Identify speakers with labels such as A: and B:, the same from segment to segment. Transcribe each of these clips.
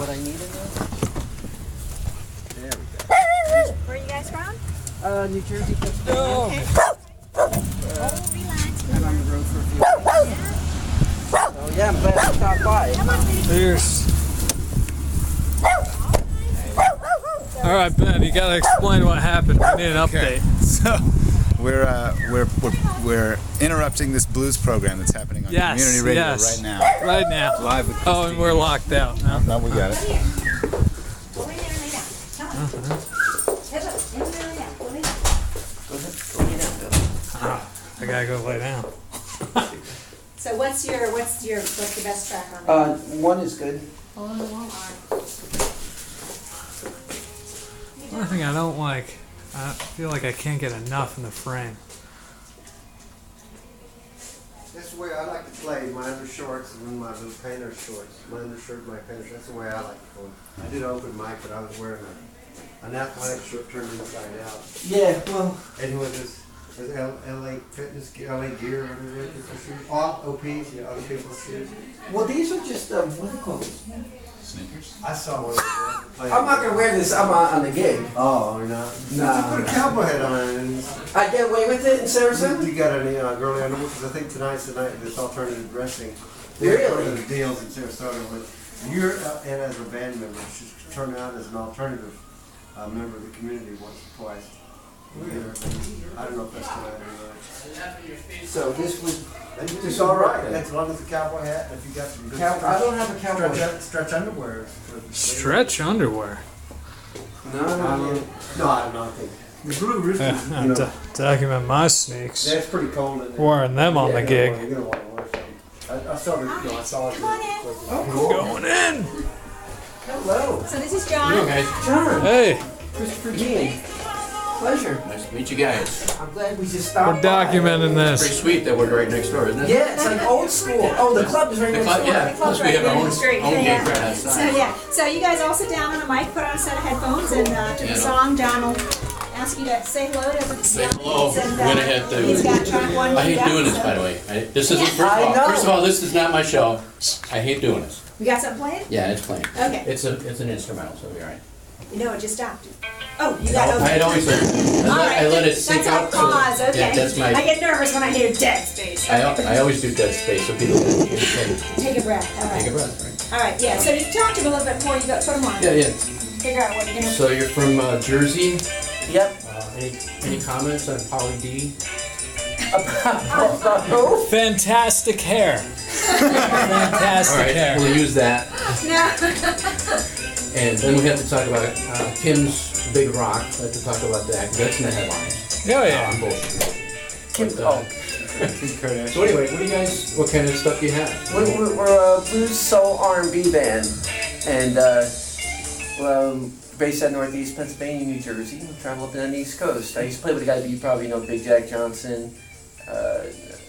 A: what I need in there. There we go.
B: Where are you guys from?
A: New Jersey, Pennsylvania.
B: Okay. Relax.
A: Been on the road for a few days. So yeah, I'm glad you stopped by.
C: Cheers. All right, Ben, you gotta explain what happened. We need an update.
D: So we're interrupting this blues program that's happening on community radio right now.
C: Right now.
D: Live with
C: Oh, and we're locked out now.
D: No, we got it.
C: I gotta go lay down.
B: So what's the best track on there?
A: One is good.
C: One thing I don't like, I feel like I can't get enough in the frame.
E: That's the way I like to play, my undershorts and my little painter shorts. My undershirt, my painter shorts. That's the way I like to play. I did open mic, but I was wearing an athletic shirt turned inside out.
A: Yeah, well.
E: And with this LA Fitness, LA Gear, whatever it is, all OPs, yeah, other people's shoes.
A: Well, these are just, what do you call these?
D: Sneakers.
E: I saw one.
A: I'm not going to wear this. I'm on the gig.
E: Oh, you're not?
A: Nah.
E: Put a cowboy hat on and
A: I get away with it in Sarasota?
E: you got any girly underwear? Because I think tonight's the night of this alternative dressing.
A: Really?
E: There's deals in Sarasota with you're and as a band member, you should turn out as an alternative member of the community once or twice. I don't know if that's tonight or not.
A: So this was,
E: It's all right. As long as the cowboy hat, and if you got some good
A: I don't have a cowboy hat.
E: stretch underwear.
C: Stretch underwear.
A: No,
E: No, I don't know. I think the Blue Rooster,
C: I'm document my sneaks.
E: that's pretty cold in there.
C: Wearing them on the gig.
E: You're gonna want to wear something. I saw the, I saw it.
B: Come on in.
A: Oh, cool.
C: Going in.
A: Hello.
B: So this is John.
A: John.
C: Hey,
A: Christopher Dean. Pleasure.
F: Nice to meet you guys.
A: I'm glad we just stopped
C: we're documenting
F: Pretty
C: this.
F: sweet that we're right next door, isn't it?
A: Yeah, it's like old school. Oh, the club is right next door.
F: Yeah, plus we have our own gig right
B: So
F: outside.
B: yeah, so you guys all sit down on a mic, put on a set of headphones, and to the song, John will ask you to say hello to the
F: Say hello.
B: audience, and,
F: We're gonna have to-
B: he's got track one.
F: I hate
B: queued
F: doing
B: up,
F: this,
B: so-
F: by the way. This isn't,
A: I know.
F: first of all, this is not my show. I hate doing this.
B: You got something playing?
F: Yeah, it's playing.
B: Okay.
F: It's an instrumental, so it'll be all right.
B: No, it just stopped. Oh, you got okay.
F: I had always let
B: Alright,
F: I let it sink
B: that's
F: out.
B: a pause, okay.
F: Yeah, that's my.
B: I get nervous when I hear dead space.
F: I always do dead space so people can
B: Take a breath, alright.
F: take a breath, right?
B: Alright, yeah, so you talk to him a little bit before you go, put them on.
F: Yeah, yeah.
B: Figure out what you're gonna.
F: So you're from Jersey.
A: Yep.
F: Any comments on Polly D?
C: Fantastic hair. Fantastic
F: All right,
C: hair.
F: we'll use that.
B: No.
F: And then we have to talk about Kim's Big Rock. We have to talk about that. That's in the headlines.
C: Oh yeah.
F: I'm bullshit.
A: Kim,
F: But,
A: oh.
F: So anyway, what kind of stuff do you have?
A: We're a blues soul R&B band, and based out of Northeast Pennsylvania, New Jersey. We travel up and down the East Coast. I used to play with a guy that you probably know, Big Jack Johnson. I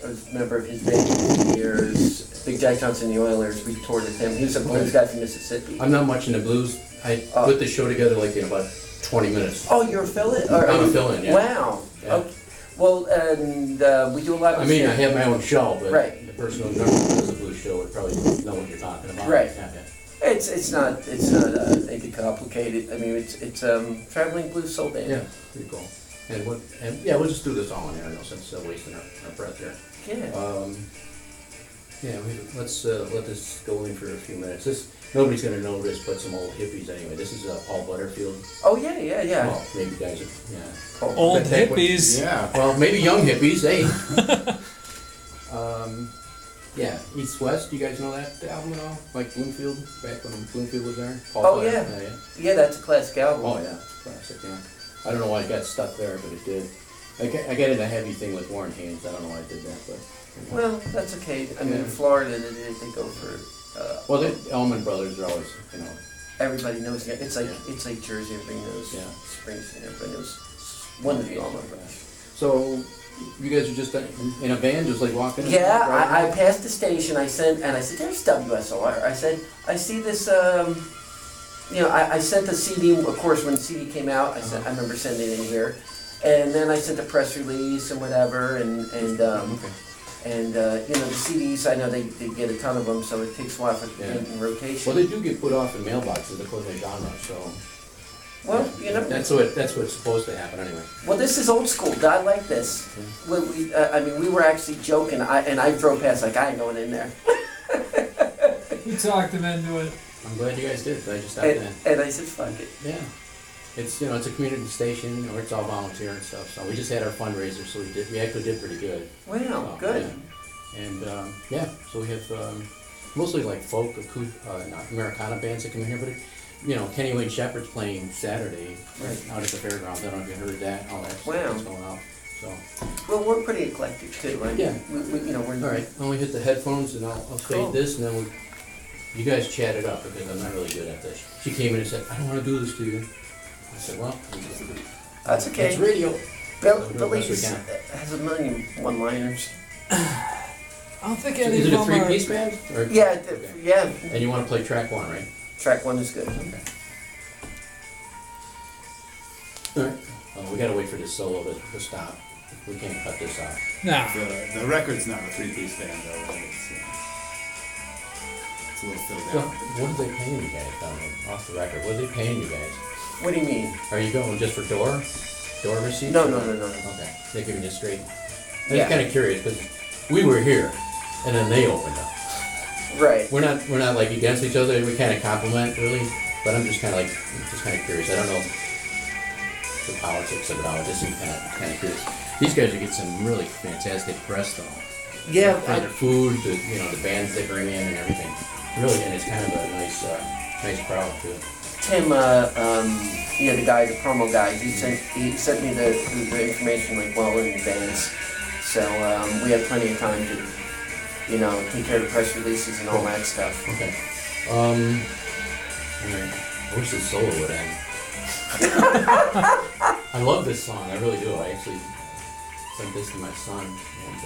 A: was a member of his band for years. Big Jack Johnson, the Oilers. We toured with him. He was a blues guy from Mississippi.
F: I'm not much into blues. I put the show together like in about 20 minutes.
A: Oh, you're a fill-in?
F: I'm a fill-in, yeah.
A: Wow.
F: Yeah.
A: Okay. Well, and we do a lot of.
F: I mean, I have my own show, but
A: Right.
F: the person who does a blues show would probably know what you're talking about.
A: Right.
F: Yeah, yeah.
A: It's not anything complicated. I mean, it's traveling blues soul band.
F: Yeah, pretty cool. And we'll just do this all in there, I know, since wasting our breath here.
A: Yeah.
F: Let's let this go in for a few minutes. Nobody's gonna know this, but some old hippies anyway. This is Paul Butterfield.
A: Oh yeah.
F: Well, maybe you guys,
C: Old
F: That would-
C: hippies.
D: Yeah.
F: Well, maybe young hippies, hey. East West. You guys know that album at all? Like Bloomfield, back when Bloomfield was there. Paul
A: Oh,
F: Butter-
A: yeah. Yeah, that's a classic album.
F: Oh yeah, classic. Yeah. I don't know why it got stuck there, but it did. I got in a heavy thing with Warren Haynes. I don't know why I did that, but.
A: Well, that's okay. I mean, in Florida, they go for.
F: Well, the Allman Brothers are always,
A: Everybody knows. Yeah, it's like Jersey. Everybody knows.
F: Yeah.
A: Springsteen. Everybody knows one of the Allman Brothers.
F: So, you guys are just in a van, just like walking?
A: Yeah,
F: driving?
A: I passed the station. I said, "There's WSLR." I said, "I see this." I sent the CD. Of course, when the CD came out, I remember sending it in here, and then I sent a press release and whatever, and
F: Okay.
A: And, you know, the CDs, I know they get a ton of them, so it takes a while for
F: Yeah.
A: in rotation.
F: Well, they do get put off in mailboxes according to genre, so.
A: Well, you know,
F: That's what's supposed to happen anyway.
A: well, this is old school. I like this. I mean, we were actually joking, and I drove past like, I ain't going in there.
C: We talked him into it.
F: I'm glad you guys did, glad you stopped in.
A: And I said, fuck it.
F: Yeah. It's, you know, it's a community station, or it's all volunteer and stuff, so we just had our fundraiser, so we actually did pretty good.
A: Wow,
F: So,
A: good.
F: yeah. And, yeah, so we have, mostly like folk, not Americana bands that come in here, but, you know, Kenny Wayne Shepherd's playing Saturday
A: Right.
F: out at the fairgrounds. I don't know if you heard that, all that
A: Wow.
F: stuff's going out, so.
A: Well, we're pretty eclectic too, right?
F: Yeah.
A: We, you know, we're.
F: All right, I'll hit the headphones and I'll
A: Cool.
F: fade this, and then you guys chat it up, because I'm not really good at this. She came in and said, I don't want to do this to you. I said, well,
A: That's okay.
F: it's radio.
A: Billy
F: Best we can.
A: has a million one-liners.
C: I don't think
F: So
C: any
F: is
C: of
F: it a
C: them
F: three-piece band? Or-
A: Yeah,
F: Okay.
A: yeah.
F: And you want to play track one, right?
A: Track one is good.
F: Okay. All right. We gotta wait for this solo to stop. We can't cut this out.
C: Nah.
D: The record's not a three-piece band, though, right? It's a little filled
F: So,
D: out.
F: what are they paying you guys down there? Off the record, what are they paying you guys?
A: What do you mean?
F: Are you going just for door receipts?
A: No,
F: or-
A: no, no, no.
F: Okay, they're giving you straight. I'm
A: Yeah.
F: just kind of curious, because we were here, and then they opened up.
A: Right.
F: We're not like against each other. We kind of compliment, really. But I'm just kind of curious. I don't know the politics of it all. Just kind of curious. These guys are getting some really fantastic press, though.
A: Yeah.
F: For their food, the bands they bring in and everything. Really, and it's kind of a nice crowd too.
A: Tim, the guy, the promo guy, he sent me the information like well in advance. So we have plenty of time to, take care of the press releases and all that stuff.
F: Okay. Alright. I wish the solo would end. I love this song, I really do. I actually sent this to my son, and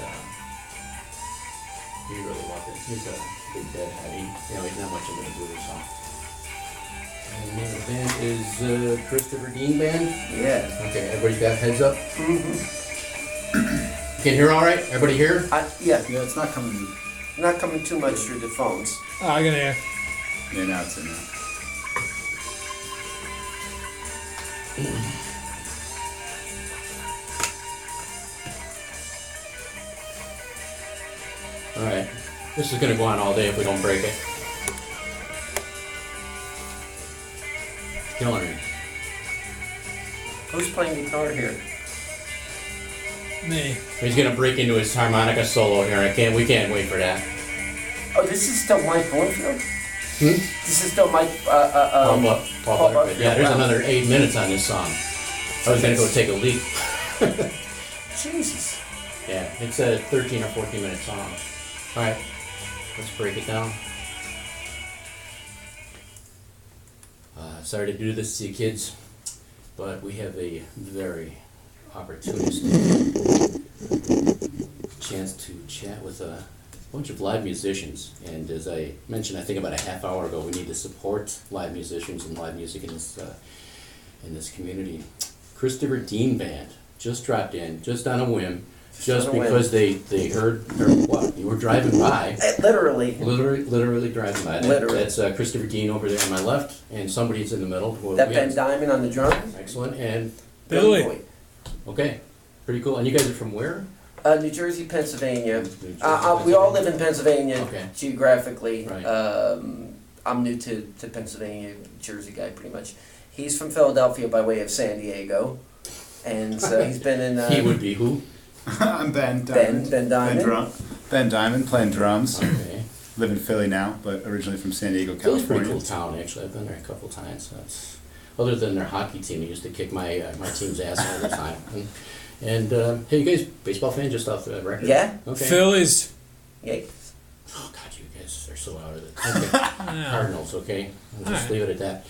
F: he really loved it. He's a big Deadhead. He's not much of a blues song. And the name of the band is Christopher Dean Band.
A: Yeah.
F: Okay, everybody got heads up?
A: Mm-hmm.
F: Can you hear all right? Everybody here?
A: Yeah.
D: Yeah, it's not coming.
A: Not coming too much through the phones.
C: Oh, I can hear.
D: Yeah, now it's in there.
F: Alright. This is gonna go on all day if we don't break it. Killing me.
A: Who's playing guitar here?
C: Me.
F: He's gonna break into his harmonica solo here. We can't wait for that.
A: Oh, this is still Mike Bloomfield?
F: Hmm?
A: This is still Mike,
F: Paul
A: Paul
F: Butterfield. Yeah, there's
A: wow.
F: another 8 minutes on this song. I was gonna go take a leak.
A: Jesus.
F: Yeah, it's a 13 or 14 minute song. Alright, let's break it down. Sorry to do this to you kids, but we have a very opportunistic chance to chat with a bunch of live musicians. And as I mentioned, I think about a half hour ago, we need to support live musicians and live music in this community. Christopher Dean Band just dropped in, just on a whim, just because they heard, or what, you were driving by.
A: Literally.
F: Literally driving by.
A: Literally.
F: That's Christopher Dean over there on my left, and somebody's in the middle.
A: That Ben Diamond on the drums?
F: Excellent, and
C: Billy.
A: Boy.
F: okay, pretty cool. And you guys are from where?
A: New Jersey, Pennsylvania.
F: New Jersey,
A: We all live in Pennsylvania
F: Okay.
A: geographically.
F: Right.
A: I'm new to Pennsylvania, Jersey guy pretty much. He's from Philadelphia by way of San Diego. And so he's been in...
F: He would be who?
D: I'm Ben Diamond.
A: Ben Diamond.
D: Ben Diamond, playing drums.
F: Okay.
D: Live in Philly now, but originally from San Diego,
F: Philly's a pretty
D: California.
F: cool town, actually. I've been there a couple times. Other than their hockey team, they used to kick my team's ass all the time. And hey, you guys, baseball fan, just off the record?
A: Yeah.
F: Okay.
C: Phillies.
A: Yeah.
F: Oh, God, you guys are so out of it. Okay.
C: Yeah.
F: Cardinals, okay? We'll just
C: Alright.
F: leave it at that.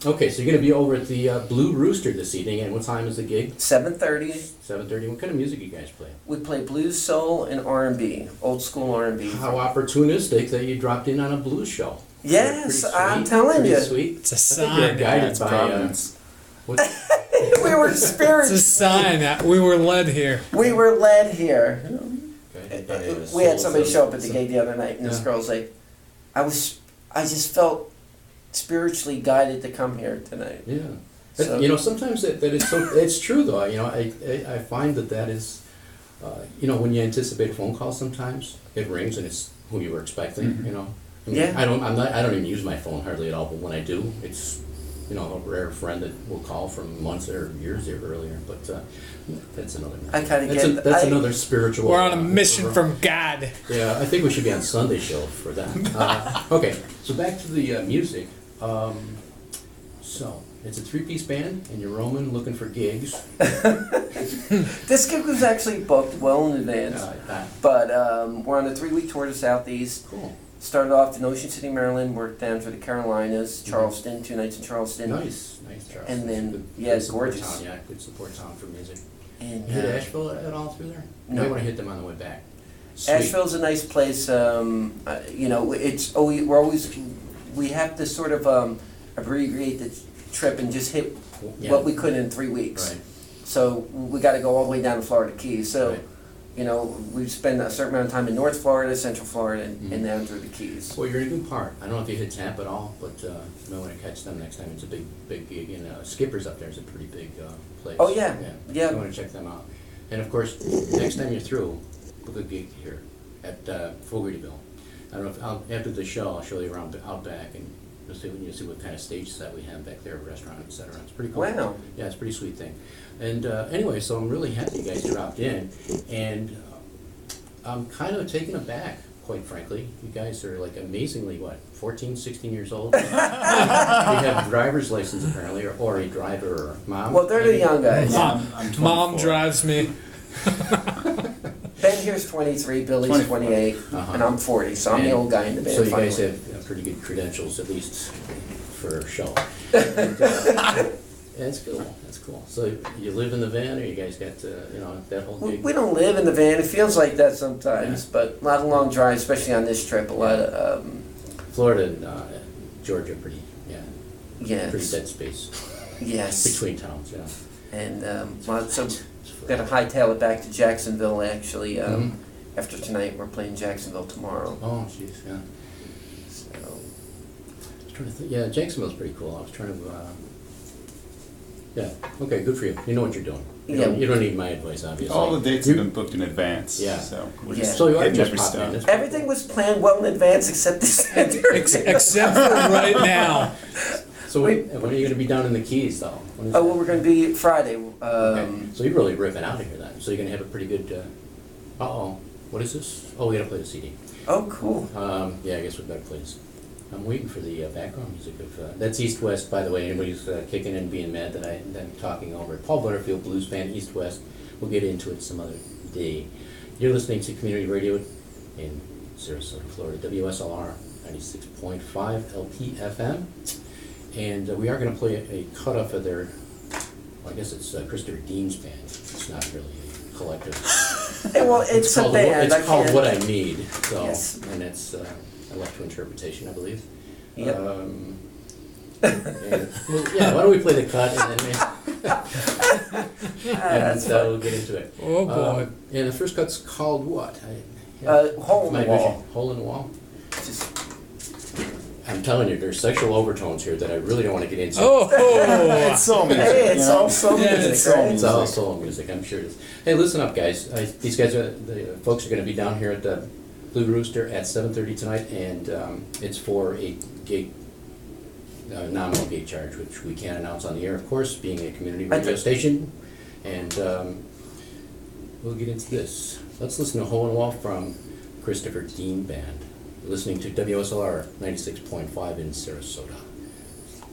F: Okay, so you're going to be over at the Blue Rooster this evening, and what time is the gig?
A: 7:30.
F: 7:30. What kind of music you guys play?
A: We play blues, soul, and R&B. Old school R&B.
F: How opportunistic that you dropped in on a blues show.
A: Yes,
F: Pretty
A: I'm
F: sweet,
A: telling
F: pretty
A: you.
F: Sweet.
C: It's a
F: I think you're
C: sign.
F: guided
D: It's
F: by
D: Providence.
F: what?
A: We were
C: It's a
A: spirits.
C: sign that we were led here.
A: We were led here.
F: Okay.
A: We had somebody show up at the gate the other night, and this girl's like, I just felt spiritually guided to come here tonight.
F: Yeah.
A: So,
F: You know, sometimes that is so, it's true though, you know, I find that is, you know, when you anticipate a phone call sometimes, it rings and it's who you were expecting, you know. I mean,
A: Yeah.
F: I don't even use my phone hardly at all, but when I do, it's, you know, a rare friend that will call from months or years earlier, but that's another matter.
A: I kind of
F: That's another spiritual.
C: We're on a mission from God.
F: Yeah, I think we should be on Sunday show for that. Okay, so back to the music. So, it's a three-piece band, and you're roaming looking for gigs.
A: This gig was actually booked well in advance, but we're on a 3-week tour to Southeast.
F: Cool.
A: Started off in Ocean City, Maryland, worked down to the Carolinas, Charleston, 2 nights in Charleston.
F: Nice, Charles.
A: And then,
F: Good support
A: gorgeous.
F: town, yeah, good support town for music.
A: And,
F: You hit Asheville at all through there?
A: No.
F: You want to hit them on the way back. Sweet.
A: Asheville's a nice place. You know, we have to sort of abbreviate the trip and just hit what we could in 3 weeks.
F: Right.
A: So we got to go all the way down to Florida Keys. So,
F: Right.
A: you know, we've spent a certain amount of time in North Florida, Central Florida, and down through the Keys.
F: Well, you're in a good part. I don't know if you hit Tampa at all, but you may want to catch them next time. It's a big gig, and Skipper's up there is a pretty big place.
A: Oh, yeah. Yeah.
F: You want to check them out. And of course, next time you're through, book a gig here at Fogartyville. I don't know if after the show, I'll show you around out back, and you'll see what kind of stage set we have back there, restaurant, etc. It's pretty cool.
A: Wow.
F: Yeah, it's a pretty sweet thing. And anyway, so I'm really happy you guys dropped in, and I'm kind of taken aback, quite frankly. You guys are like amazingly, 14, 16 years old? You have driver's license apparently, or a driver, or mom?
A: Well, they're the young guys.
C: Mom,
D: I'm 24.
C: Mom drives me.
A: Ben here's 23, Billy's 28, and I'm 40, so I'm the old guy in the band.
F: So you guys
A: finally.
F: have pretty good credentials, at least for a show. And, that's cool. That's cool. So you live in the van, or you guys got that whole gig?
A: We don't live in the van. It feels like that sometimes, but a lot of long drives, especially on this trip. A lot of
F: Florida and Georgia, pretty
A: yes,
F: pretty dead space
A: yes,
F: between towns. Yeah.
A: and so we're gonna hightail it back to Jacksonville. Actually, after tonight, we're playing Jacksonville tomorrow.
F: Oh, jeez, yeah.
A: So
F: I was trying to think. Yeah, Jacksonville's pretty cool. I was trying to. Yeah. Okay. Good for you. You know what you're doing. You don't need my advice, obviously.
D: All the dates have been booked in advance.
F: Yeah.
D: So we're
A: Yeah.
D: just
F: So you are
D: hitting
F: just
D: every
F: popping in.
D: stone.
F: That's
A: everything was planned well in advance, except this.
C: Except for right now.
F: So when are you going to be down in the Keys, though? When is
A: Oh,
F: that?
A: well, we're going to be Friday.
F: Okay. So you're really ripping out of here then. So you're going to have a pretty good. What is this? Oh, we got to play the CD.
A: Oh, cool.
F: Yeah, I guess we better play this. I'm waiting for the background music of that's East West, by the way. Anybody's kicking in being mad that I'm talking over it. Paul Butterfield Blues Band, East West. We'll get into it some other day. You're listening to Community Radio in Sarasota, Florida, WSLR 96.5 LPFM. And we are going to play a cut-off of their, well, I guess it's Christopher Dean's band. It's not really a collective.
A: Well, it's a
F: called
A: band.
F: It's called What I Need. So,
A: Yes.
F: and it's left to interpretation, I believe.
A: Yep.
F: And, well, yeah, why don't we play the cut and then we'll get into it.
C: Oh boy.
F: And the first cut's called what?
A: Hole in
F: my
A: the Wall.
F: vision. Hole in the Wall.
A: Just,
F: I'm telling you, there's sexual overtones here that I really don't want to get into.
C: Oh.
D: It's soul music.
A: hey, it's all soul
C: Yeah,
A: music,
C: it's
D: soul
A: right?
F: It's all soul music, I'm sure it is. Hey, listen up, guys. These guys the folks are going to be down here at the Blue Rooster at 7:30 tonight, and it's for a gate, nominal gate charge, which we can't announce on the air, of course, being a community radio station. And we'll get into this. Let's listen to Hole in the Wall from Christopher Dean Band. You're listening to WSLR 96.5 in Sarasota.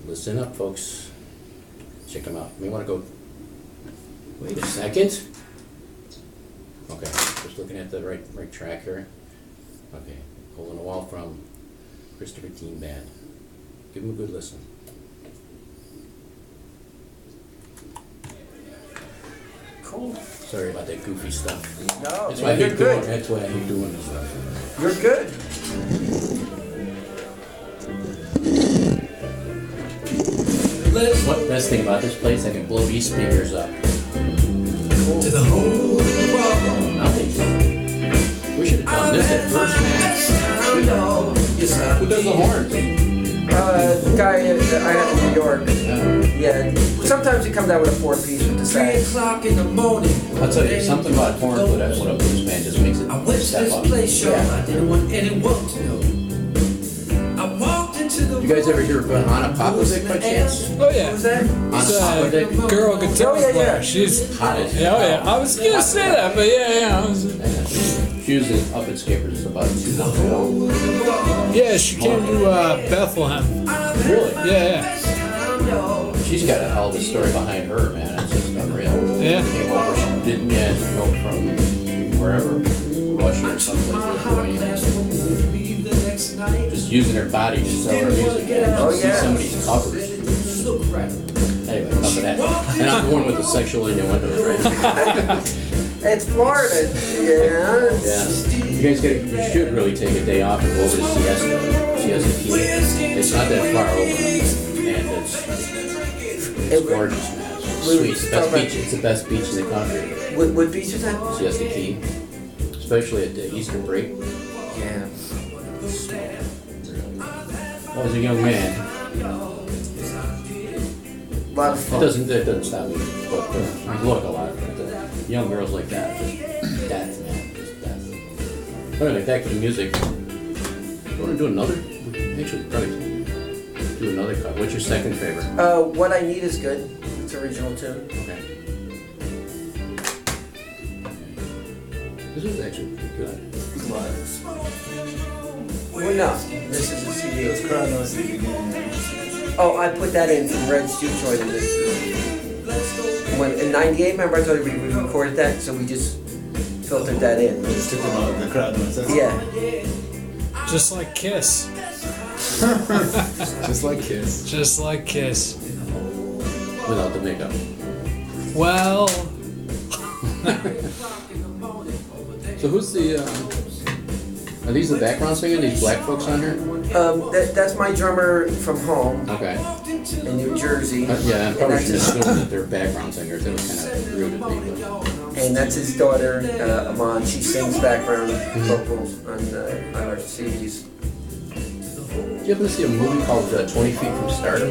F: Listen up, folks. Check them out. You may want to go. Wait a second. Okay, just looking at the right track here. Okay, Hole in the Wall from Christopher Dean Band. Give them a good listen.
A: Cool.
F: Sorry about that goofy stuff.
A: No,
F: That's why I
A: you're
F: hate doing.
A: good.
F: That's why I hate doing this stuff.
A: You're good.
F: What best thing about this place? I can blow these speakers up.
G: To the whole world.
F: Nothing. We should have done this at first, man. Who does the horns?
A: The guy I had in New York. Yeah. Sometimes he comes out with a 4-piece with the sax.
F: I'll tell you, something about horns with a blues band just makes it step up. You guys ever hear of Anna Popovic by chance?
C: Oh yeah.
A: Who's that?
F: Anna Popovic?
C: Girl guitar
A: Oh, yeah,
C: player.
A: yeah.
C: She's
F: Hot as
C: yeah, oh, yeah. I was gonna say that, but yeah.
F: She was up at Skipper's about 2 months ago.
C: Yeah, she came to Bethlehem.
F: Really?
C: Yeah.
F: She's got a hell of a story behind her, man. It's just unreal.
C: Yeah.
F: Came over, she didn't go from wherever, Russia or someplace, Lithuania. Just using her body to sell her music. And
A: Oh,
F: see
A: yeah.
F: some of these covers. Anyway, enough of that. And I'm the one with the sexual innuendos, right?
A: It's Florida. Yeah.
F: Yeah. You guys you should really take a day off and go over to Siesta. Siesta Key. It's not that far over. And it's gorgeous, man. It's sweet. It's the best beach. It's the best beach in the country.
A: What beach is that?
F: Siesta Key. Especially at the Easter break.
A: Yeah.
F: I was a young man.
A: A lot of
F: It
A: fun.
F: doesn't stop me. But I look a lot. But young girls like that, just death, man. Just death. But anyway, back to the music. You want to do another? Actually, probably do another cut. What's your second favorite?
A: What I Need is good. It's original tune.
F: Okay. This is actually pretty good.
A: Well, no. This is a CD.
D: It's crowd noise at the beginning.
A: Oh, I put that in from Red's Detroit in this. When in '98, remember I told you we recorded that, so we just filtered that in.
D: Just took the crowd noise. That's
A: Yeah.
C: Just like Kiss.
D: Just like Kiss.
C: Just like Kiss.
F: Without the makeup.
C: Well,
F: So who's the? Are these the background singer? These black folks on here?
A: That's my drummer from home
F: Okay.
A: in New Jersey.
F: Yeah, I
A: and
F: probably
A: that's
F: should
A: his,
F: assume that they're background singers. That was kind of rude of me.
A: and that's his daughter, Amon. She sings background vocals on our CDs.
F: Did you ever see a movie called 20 Feet from Stardom?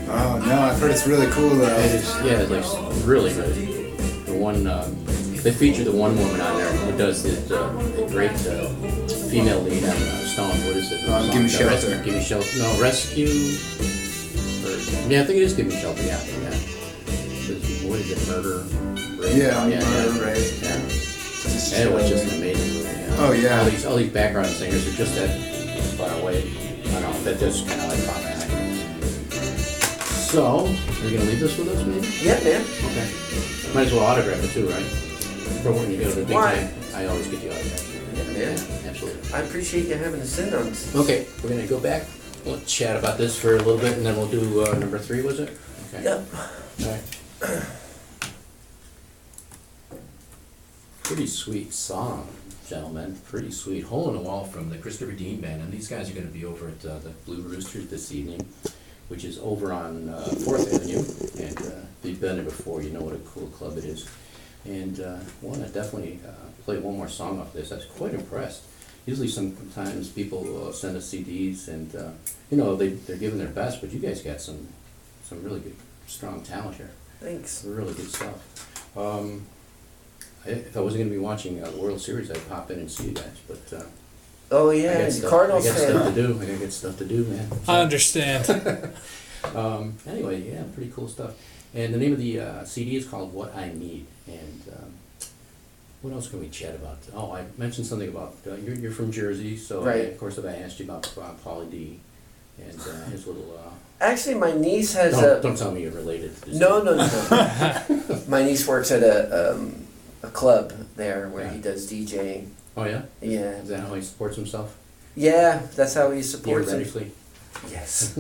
D: Oh no, I've heard it's really cool though.
F: It is, yeah, it's like really good. The one, they feature the one woman on there who does the great female lead on Stone. What is it?
D: Give Me Shelter.
F: Give Me Shelter. No, Rescue. Yeah, I think it is Give Me Shelter. Yeah. What is it? Murder. Rape?
D: Yeah,
F: yeah.
D: right.
F: Yeah. And it was just an amazing movie. Yeah.
D: Oh, yeah.
F: All these background singers are just that far away. I don't know. That just kind of like caught my eye. So, are you gonna leave this with us, maybe?
A: Yeah, man.
F: Okay. Might as well autograph it too, right? For when you go to the big
A: Why?
F: time, I always get the autograph.
A: Yeah.
F: Absolutely.
A: I appreciate you having us in on this.
F: Okay, we're gonna go back. We'll chat about this for a little bit, and then we'll do number 3. Was it? Okay.
A: Yep.
F: All right. Pretty sweet song, gentlemen. Pretty sweet. Hole in the Wall from the Christopher Dean Band, and these guys are going to be over at the Blue Rooster this evening, which is over on 4th Avenue. And if you've been there before, you know what a cool club it is. And want to definitely play one more song off this. I was quite impressed. Usually sometimes people send us CDs and, you know, they're giving their best, but you guys got some really good, strong talent here.
A: Thanks.
F: Really good stuff. If I wasn't going to be watching the World Series, I'd pop in and see you guys, but
A: Oh
F: I
A: yeah,
F: got
A: the
F: stuff,
A: Cardinals
F: I got stuff to
A: fan.
F: do. I gotta get stuff to do, man.
C: I understand.
F: Anyway, yeah, pretty cool stuff. And the name of the CD is called What I Need. And what else can we chat about? Oh, I mentioned something about you're from Jersey, so
A: Right.
F: of course, if I asked you about Pauly D and his little.
A: Actually, my niece has
F: Don't tell me you're related to this.
A: No. My niece works at a club there where he does DJing.
F: Oh yeah.
A: Yeah.
F: Is that how he supports himself?
A: Yeah, that's how he supports it.
F: Theoretically.
A: Yes.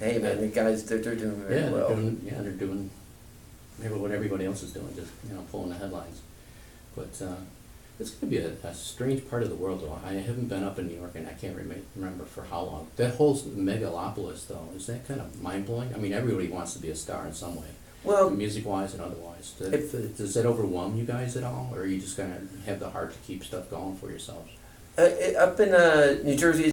A: Hey man, the guys they're doing very
F: Yeah,
A: well.
F: they're doing maybe what everybody else is doing, just pulling the headlines. But it's going to be a strange part of the world, though. I haven't been up in New York, and I can't remember for how long. That whole megalopolis, though, is that kind of mind blowing? I mean, everybody wants to be a star in some way.
A: Well,
F: music-wise and otherwise? Does that overwhelm you guys at all, or you just kind of have the heart to keep stuff going for yourselves?
A: Up in New Jersey,